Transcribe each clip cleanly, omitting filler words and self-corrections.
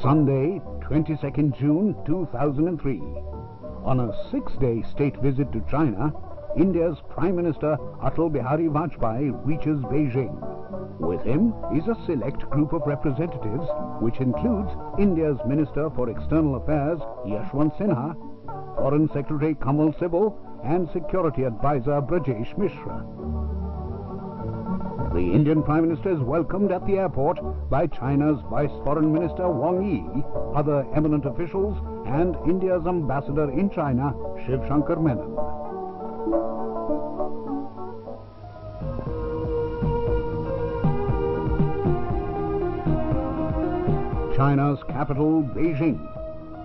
Sunday, 22nd June 2003. On a 6-day state visit to China, India's Prime Minister Atal Bihari Vajpayee reaches Beijing. With him is a select group of representatives, which includes India's Minister for External Affairs Yashwant Sinha, Foreign Secretary Kamal Sibal, and Security Advisor Brajesh Mishra. The Indian Prime Minister is welcomed at the airport by China's Vice Foreign Minister Wang Yi, other eminent officials, and India's Ambassador in China, Shiv Shankar Menon. China's capital, Beijing,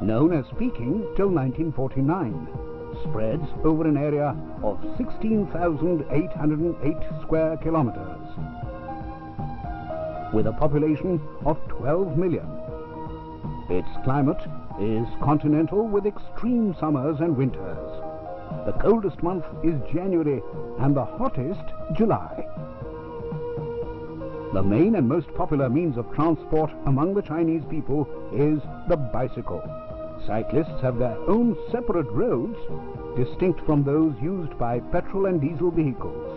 known as Peking till 1949, spreads over an area of 16,808 square kilometers, with a population of 12 million. Its climate is continental with extreme summers and winters. The coldest month is January and the hottest July. The main and most popular means of transport among the Chinese people is the bicycle. Cyclists have their own separate roads, distinct from those used by petrol and diesel vehicles.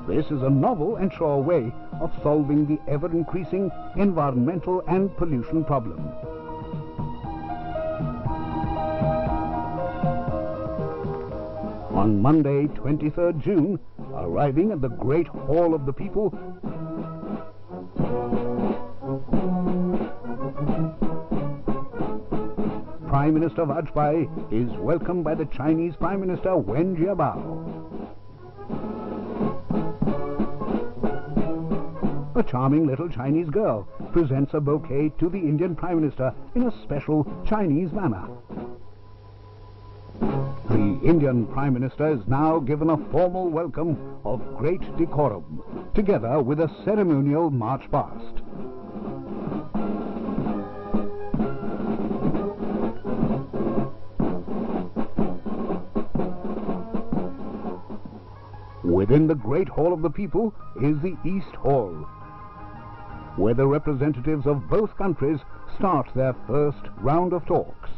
This is a novel and sure way of solving the ever-increasing environmental and pollution problem. On Monday, 23rd June, arriving at the Great Hall of the People, Prime Minister Vajpayee is welcomed by the Chinese Prime Minister Wen Jiabao. A charming little Chinese girl presents a bouquet to the Indian Prime Minister in a special Chinese manner. The Indian Prime Minister is now given a formal welcome of great decorum, together with a ceremonial march past. Within the Great Hall of the People is the East Hall, where the representatives of both countries start their first round of talks.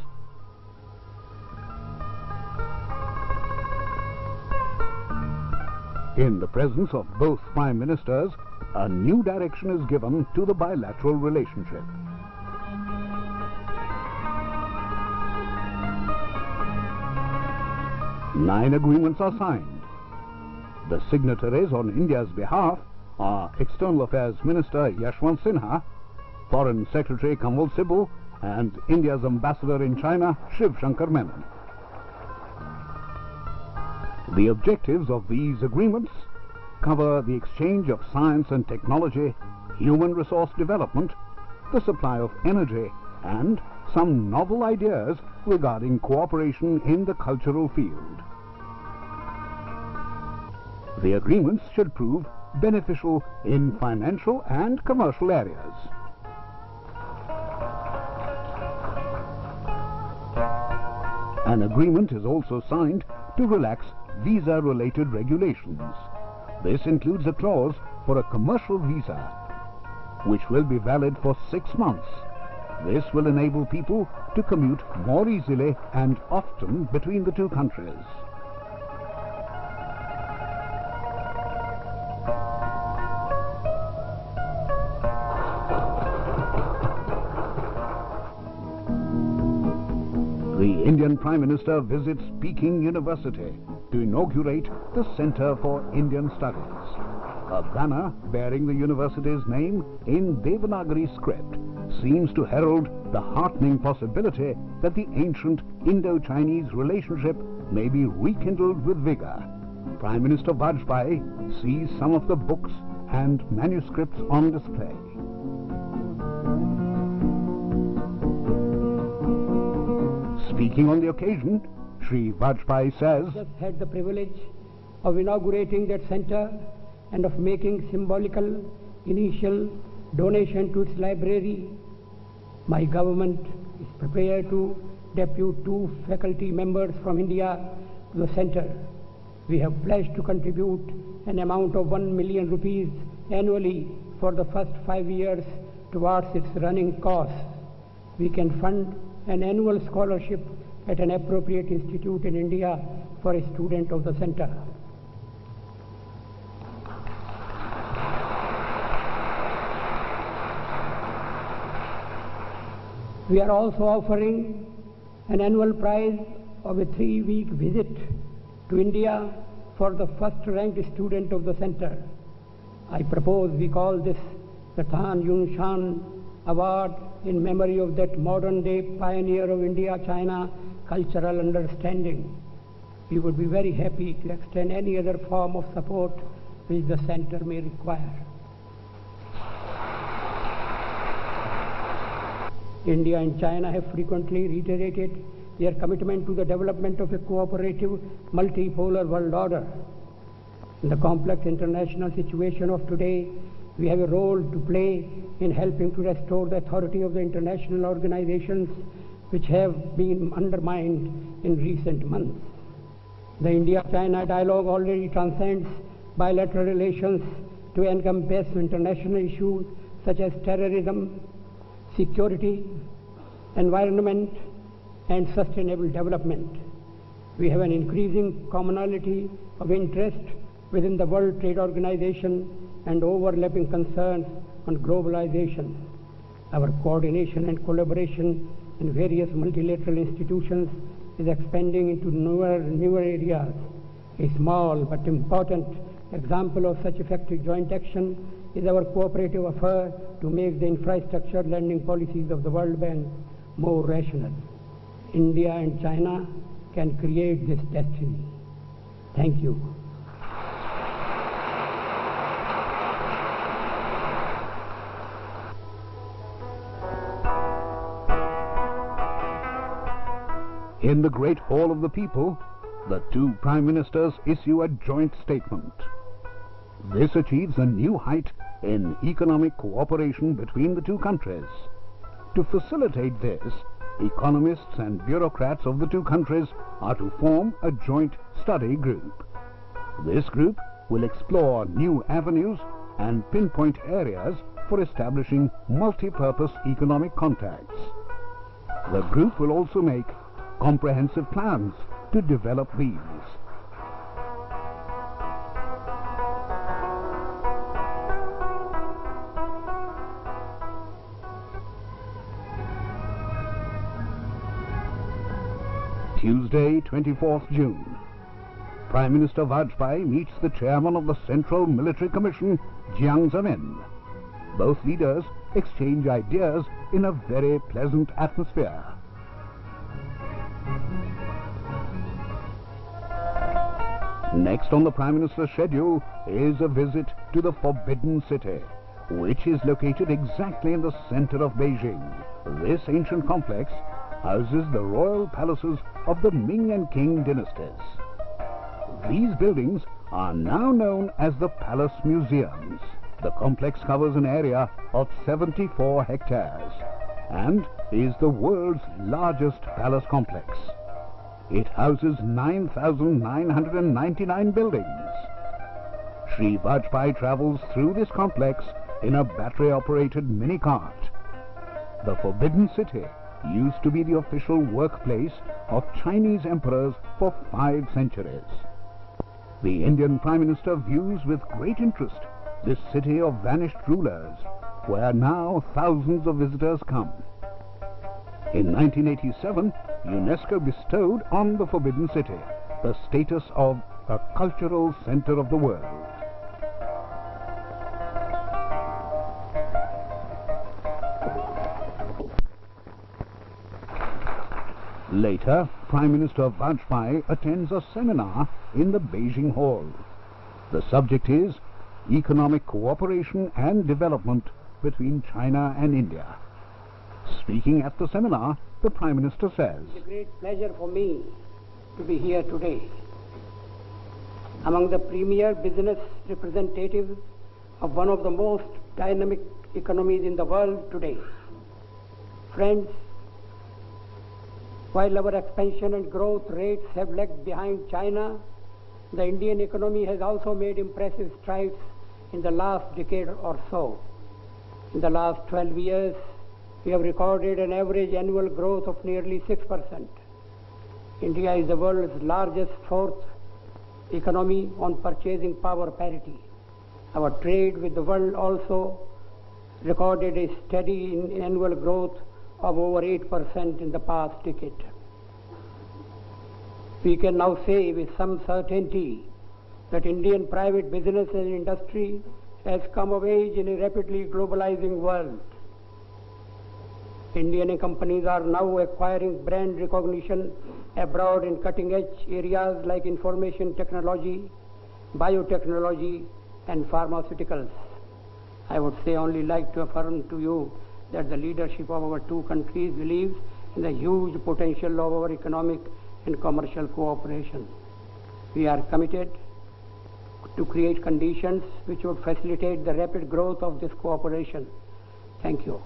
In the presence of both Prime Ministers, a new direction is given to the bilateral relationship. Nine agreements are signed. The signatories on India's behalf are External Affairs Minister Yashwant Sinha, Foreign Secretary Kamal Sibal, and India's Ambassador in China, Shiv Shankar Menon. The objectives of these agreements cover the exchange of science and technology, human resource development, the supply of energy, and some novel ideas regarding cooperation in the cultural field. The agreements should prove beneficial in financial and commercial areas. An agreement is also signed to relax visa-related regulations. This includes a clause for a commercial visa, which will be valid for 6 months. This will enable people to commute more easily and often between the two countries. The Indian Prime Minister visits Peking University to inaugurate the Center for Indian Studies. A banner bearing the university's name in Devanagari script seems to herald the heartening possibility that the ancient Indo-Chinese relationship may be rekindled with vigor. Prime Minister Vajpayee sees some of the books and manuscripts on display. Speaking on the occasion, Shri Vajpayee says, I just had the privilege of inaugurating that center and of making symbolical initial donation to its library. My government is prepared to depute 2 faculty members from India to the center. We have pledged to contribute an amount of 1 million rupees annually for the first 5 years towards its running costs. we can fund an annual scholarship at an appropriate institute in India for a student of the center. We are also offering an annual prize of a 3-week visit to India for the first-ranked student of the center. I propose we call this the Tan Yun Shan Award in memory of that modern-day pioneer of India-China cultural understanding. We would be very happy to extend any other form of support which the center may require. India and China have frequently reiterated their commitment to the development of a cooperative, multipolar world order. In the complex international situation of today, we have a role to play in helping to restore the authority of the international organizations which have been undermined in recent months. The India-China dialogue already transcends bilateral relations to encompass international issues such as terrorism, security, environment, and sustainable development. We have an increasing commonality of interest within the World Trade Organization and overlapping concerns on globalization. Our coordination and collaboration in various multilateral institutions is expanding into newer areas. A small but important example of such effective joint action is our cooperative effort to make the infrastructure lending policies of the World Bank more rational. India and China can create this destiny. Thank you. In the Great Hall of the People, the two Prime Ministers issue a joint statement. This achieves a new height in economic cooperation between the two countries. To facilitate this, economists and bureaucrats of the two countries are to form a joint study group. This group will explore new avenues and pinpoint areas for establishing multi-purpose economic contacts. The group will also make comprehensive plans to develop these. Tuesday, 24th June. Prime Minister Vajpayee meets the chairman of the Central Military Commission, Jiang Zemin. Both leaders exchange ideas in a very pleasant atmosphere. Next on the Prime Minister's schedule is a visit to the Forbidden City, which is located exactly in the center of Beijing. This ancient complex houses the royal palaces of the Ming and Qing dynasties. These buildings are now known as the Palace Museums. The complex covers an area of 74 hectares and is the world's largest palace complex. It houses 9,999 buildings. Shri Vajpayee travels through this complex in a battery-operated mini-cart. The Forbidden City used to be the official workplace of Chinese emperors for 5 centuries. The Indian Prime Minister views with great interest this city of vanished rulers, where now thousands of visitors come. In 1987, UNESCO bestowed on the Forbidden City the status of a cultural center of the world. Later, Prime Minister Vajpayee attends a seminar in the Beijing Hall. The subject is economic cooperation and development between China and India. Speaking at the seminar, the Prime Minister says, "It's a great pleasure for me to be here today among the premier business representatives of one of the most dynamic economies in the world today. Friends, while our expansion and growth rates have lagged behind China, the Indian economy has also made impressive strides in the last decade or so. In the last 12 years, We have recorded an average annual growth of nearly 6%. India is the world's largest fourth economy on purchasing power parity. Our trade with the world also recorded a steady annual growth of over 8% in the past decade. We can now say with some certainty that Indian private business and industry has come of age in a rapidly globalizing world. Indian companies are now acquiring brand recognition abroad in cutting-edge areas like information technology, biotechnology, and pharmaceuticals. I would only like to affirm to you that the leadership of our two countries believes in the huge potential of our economic and commercial cooperation. We are committed to create conditions which would facilitate the rapid growth of this cooperation. Thank you.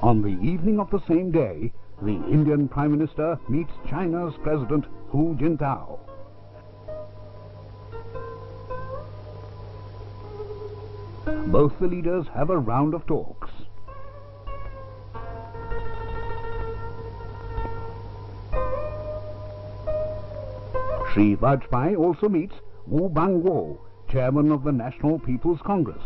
On the evening of the same day, the Indian Prime Minister meets China's President Hu Jintao. Both the leaders have a round of talks. Shri Vajpayee also meets Wu Bangwo, Chairman of the National People's Congress.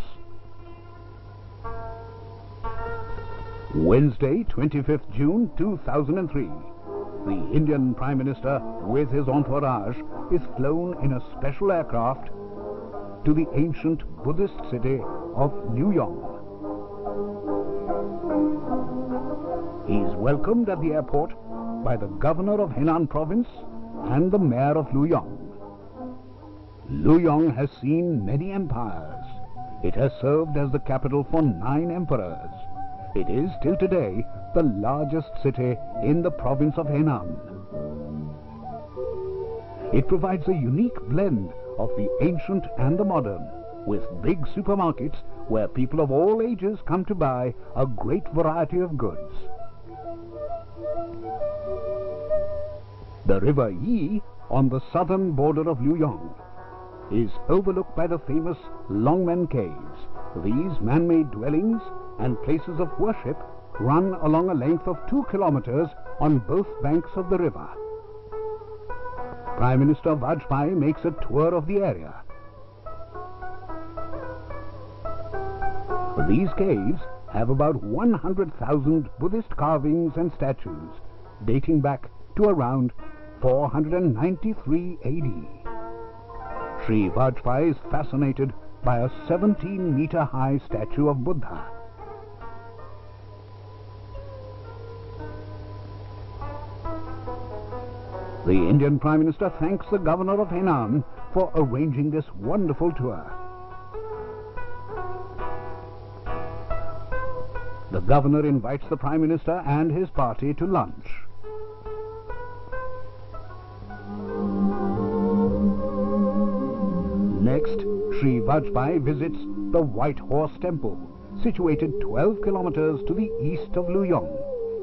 Wednesday, 25th June 2003, the Indian Prime Minister with his entourage is flown in a special aircraft to the ancient Buddhist city of Luoyang. He is welcomed at the airport by the governor of Henan province and the mayor of Luoyang. Luoyang has seen many empires. It has served as the capital for 9 emperors. It is till today the largest city in the province of Henan. It provides a unique blend of the ancient and the modern, with big supermarkets where people of all ages come to buy a great variety of goods. The river Yi, on the southern border of Luoyang, is overlooked by the famous Longmen Caves. These man-made dwellings and places of worship run along a length of 2 kilometers on both banks of the river. Prime Minister Vajpayee makes a tour of the area. These caves have about 100,000 Buddhist carvings and statues dating back to around 493 AD. Shri Vajpayee is fascinated by a 17-meter-high statue of Buddha. The Indian Prime Minister thanks the governor of Henan for arranging this wonderful tour. The governor invites the Prime Minister and his party to lunch. Next, Shri Vajpayee visits the White Horse Temple, situated 12 kilometers to the east of Luoyang.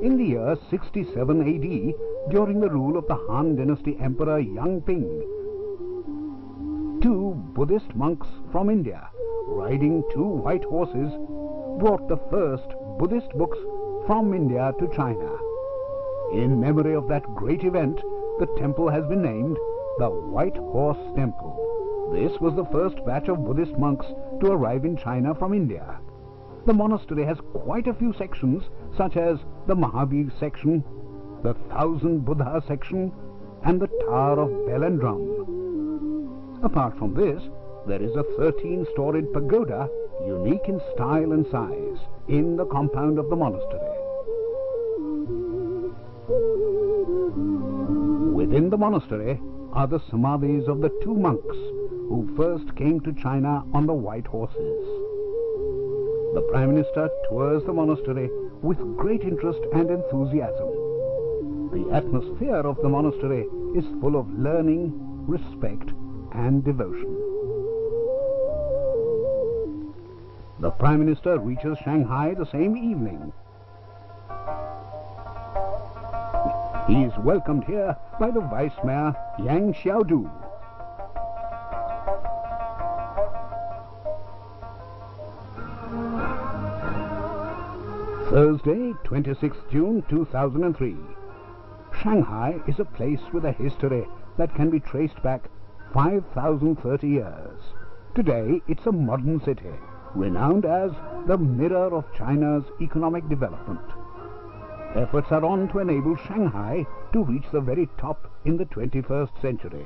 In the year 67 AD, during the rule of the Han Dynasty Emperor Yangping, 2 Buddhist monks from India, riding 2 white horses, brought the first Buddhist books from India to China. In memory of that great event, the temple has been named the White Horse Temple. This was the first batch of Buddhist monks to arrive in China from India. The monastery has quite a few sections, such as the Mahavir section, the 1000 Buddha section, and the Tower of Bell and Drum. Apart from this, there is a 13-storied pagoda, unique in style and size, in the compound of the monastery. Within the monastery are the samadhis of the 2 monks who first came to China on the white horses. The Prime Minister tours the monastery with great interest and enthusiasm. The atmosphere of the monastery is full of learning, respect, and devotion. The Prime Minister reaches Shanghai the same evening. He is welcomed here by the Vice Mayor Yang Xiaodu. Thursday, 26 June 2003. Shanghai is a place with a history that can be traced back 5,030 years. Today, it's a modern city, renowned as the mirror of China's economic development. Efforts are on to enable Shanghai to reach the very top in the 21st century.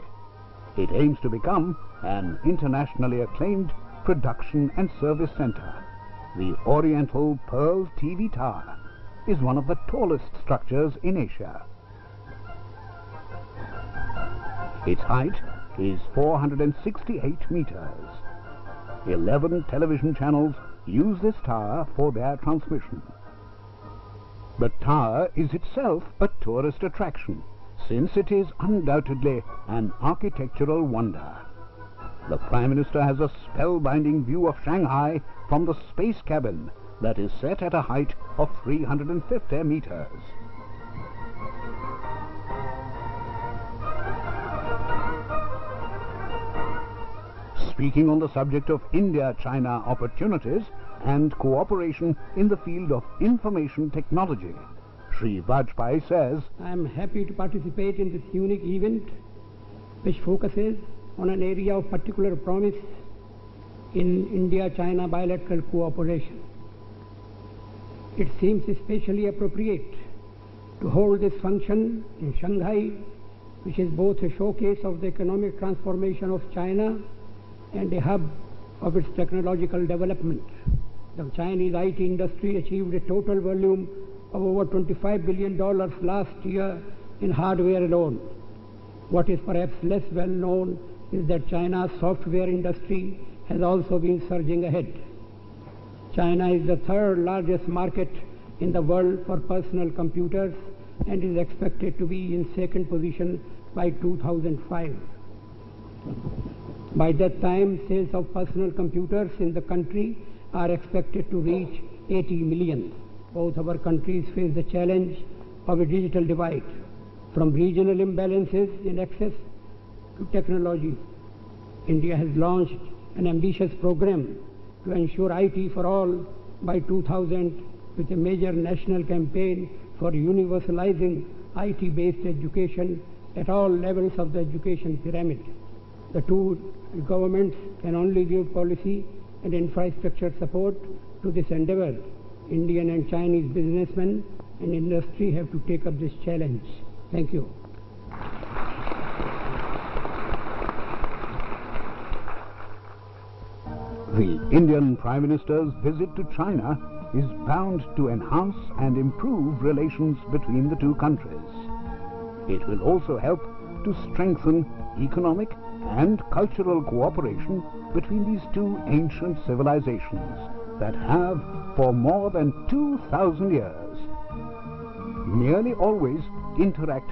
It aims to become an internationally acclaimed production and service center. The Oriental Pearl TV Tower is one of the tallest structures in Asia. Its height is 468 meters. 11 television channels use this tower for their transmission. The tower is itself a tourist attraction, since it is undoubtedly an architectural wonder. The Prime Minister has a spellbinding view of Shanghai from the space cabin that is set at a height of 350 meters. Speaking on the subject of India-China opportunities and cooperation in the field of information technology, Shri Vajpayee says, I am happy to participate in this unique event which focuses on an area of particular promise in India-China bilateral cooperation. It seems especially appropriate to hold this function in Shanghai, which is both a showcase of the economic transformation of China and a hub of its technological development. The Chinese IT industry achieved a total volume of over $25 billion last year in hardware alone. What is perhaps less well known is that China's software industry has also been surging ahead. China is the third largest market in the world for personal computers and is expected to be in second position by 2005. By that time, sales of personal computers in the country are expected to reach 80 million. Both our countries face the challenge of a digital divide, from regional imbalances in access to technology. India has launched an ambitious program to ensure IT for all by 2000 with a major national campaign for universalizing IT-based education at all levels of the education pyramid. The two governments can only give policy and infrastructure support to this endeavor. Indian and Chinese businessmen and industry have to take up this challenge. Thank you. The Indian Prime Minister's visit to China is bound to enhance and improve relations between the two countries. It will also help to strengthen economic and cultural cooperation between these two ancient civilizations that have, for more than 2,000 years, nearly always interacted